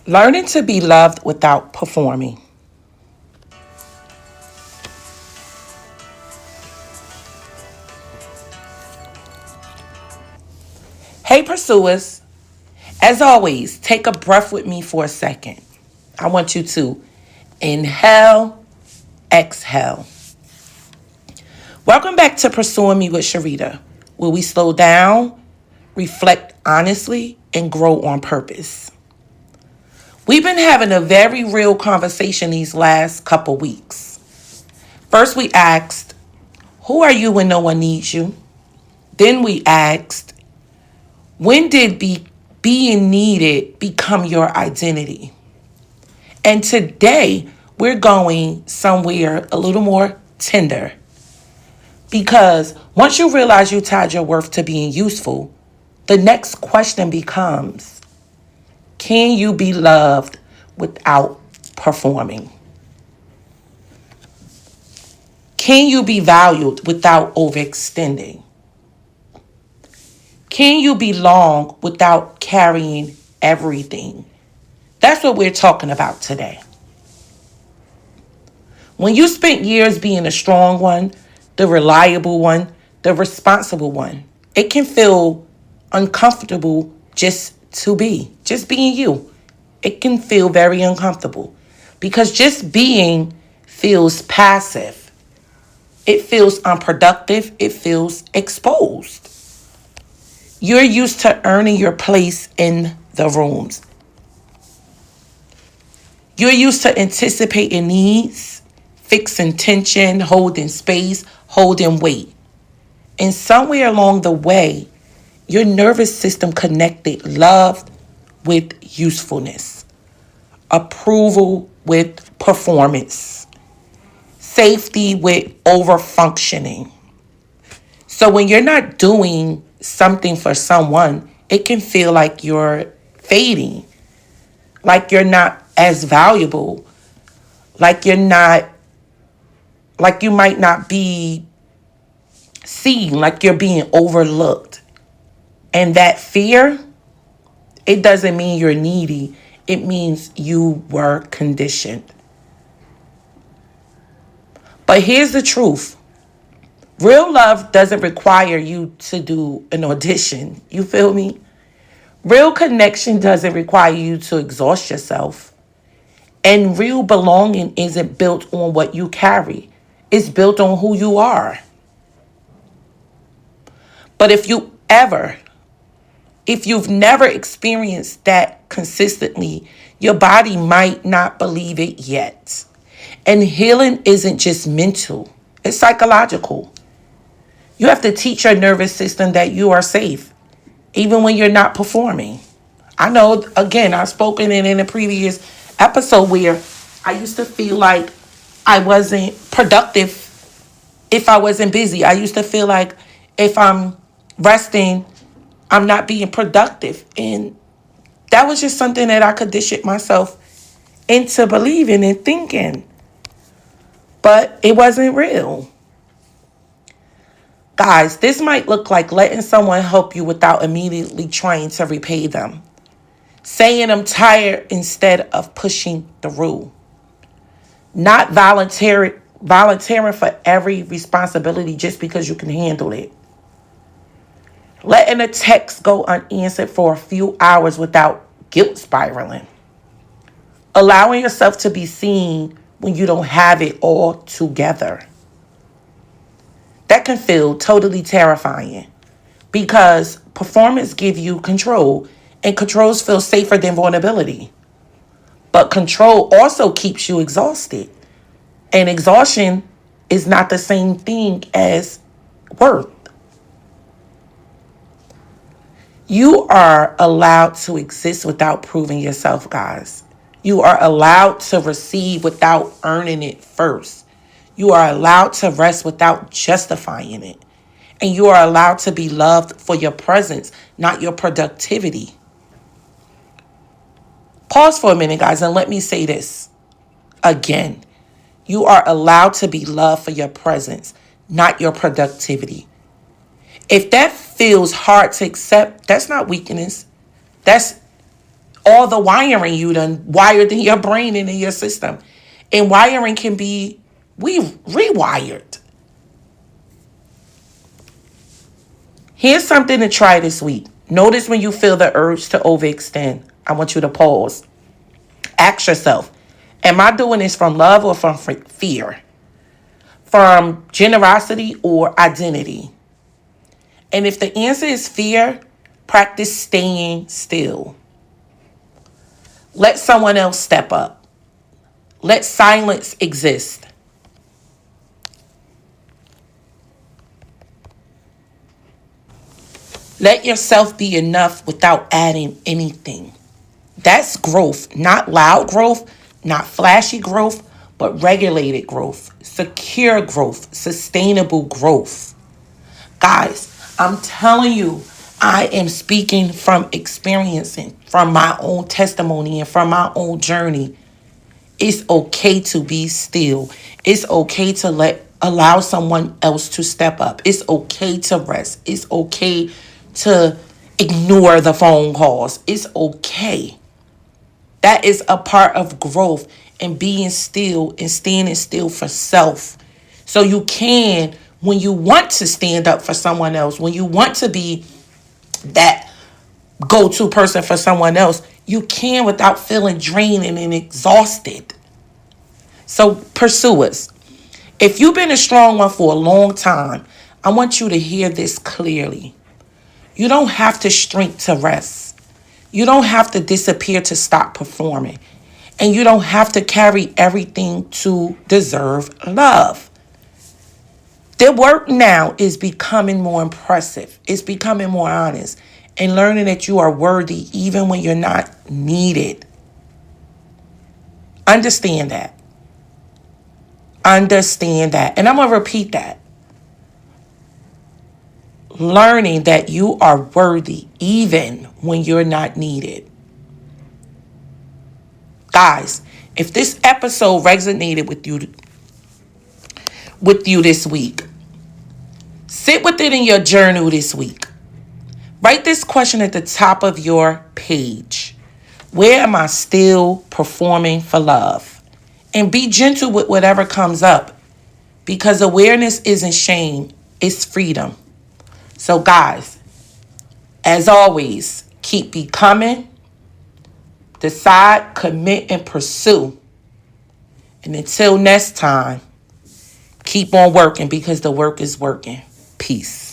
Learning to be loved without performing. Hey, pursuers. As always, take a breath with me for a second. I want you to inhale, exhale. Welcome back to Pursuing Me with Sharita, where we slow down, reflect honestly, and grow on purpose. We've been having a very real conversation these last couple weeks. First, we asked, who are you when no one needs you? Then we asked, when did being needed become your identity? And today, we're going somewhere a little more tender. Because once you realize you tied your worth to being useful, the next question becomes, can you be loved without performing? Can you be valued without overextending? Can you belong without carrying everything? That's what we're talking about today. When you spent years being the strong one, the reliable one, the responsible one, it can feel uncomfortable just being you. It can feel very uncomfortable because just being feels passive. It feels unproductive. It feels exposed. You're used to earning your place in the rooms. You're used to anticipating needs, fixing tension, holding space, holding weight. And somewhere along the way, your nervous system connected love with usefulness, approval with performance, safety with over functioning. So when you're not doing something for someone, it can feel like you're fading, like you're not as valuable, like you're not, like you might not be seen, like you're being overlooked. And that fear, it doesn't mean you're needy. It means you were conditioned. But here's the truth. Real love doesn't require you to do an audition. You feel me? Real connection doesn't require you to exhaust yourself. And real belonging isn't built on what you carry. It's built on who you are. But if you've never experienced that consistently, your body might not believe it yet. And healing isn't just mental, it's psychological. You have to teach your nervous system that you are safe, even when you're not performing. I know, again, I've spoken in a previous episode where I used to feel like I wasn't productive if I wasn't busy. I used to feel like if I'm resting, I'm not being productive. And that was just something that I conditioned myself into believing and thinking. But it wasn't real. Guys, this might look like letting someone help you without immediately trying to repay them. Saying I'm tired instead of pushing through. Not volunteering for every responsibility just because you can handle it. Letting a text go unanswered for a few hours without guilt spiraling. Allowing yourself to be seen when you don't have it all together. That can feel totally terrifying because performance gives you control and controls feel safer than vulnerability. But control also keeps you exhausted. And exhaustion is not the same thing as worth. You are allowed to exist without proving yourself, guys. You are allowed to receive without earning it first. You are allowed to rest without justifying it. And you are allowed to be loved for your presence, not your productivity. Pause for a minute, guys, and let me say this again. You are allowed to be loved for your presence, not your productivity. If that feels hard to accept, that's not weakness. That's all the wiring you done wired in your brain and in your system. And wiring can be rewired. Here's something to try this week. Notice when you feel the urge to overextend. I want you to pause. Ask yourself, am I doing this from love or from fear? From generosity or identity? And if the answer is fear, practice staying still. Let someone else step up. Let silence exist. Let yourself be enough without adding anything. That's growth, not loud growth, not flashy growth, but regulated growth, secure growth, sustainable growth. Guys, I'm telling you, I am speaking from experiencing, from my own testimony and from my own journey. It's okay to be still. It's okay to allow someone else to step up. It's okay to rest. It's okay to ignore the phone calls. It's okay. That is a part of growth and being still and standing still for self. So you can, when you want to stand up for someone else, when you want to be that go-to person for someone else, you can without feeling drained and exhausted. So pursuers, if you've been a strong one for a long time, I want you to hear this clearly. You don't have to shrink to rest. You don't have to disappear to stop performing. And you don't have to carry everything to deserve love. The work now is becoming more impressive. It's becoming more honest. And learning that you are worthy even when you're not needed. Understand that. Understand that. And I'm going to repeat that. Learning that you are worthy even when you're not needed. Guys, if this episode resonated with you this week, sit with it in your journal this week. Write this question at the top of your page. Where am I still performing for love? And be gentle with whatever comes up, because awareness isn't shame, it's freedom. So guys, as always, keep becoming, decide, commit, and pursue. And until next time, keep on working because the work is working. Peace.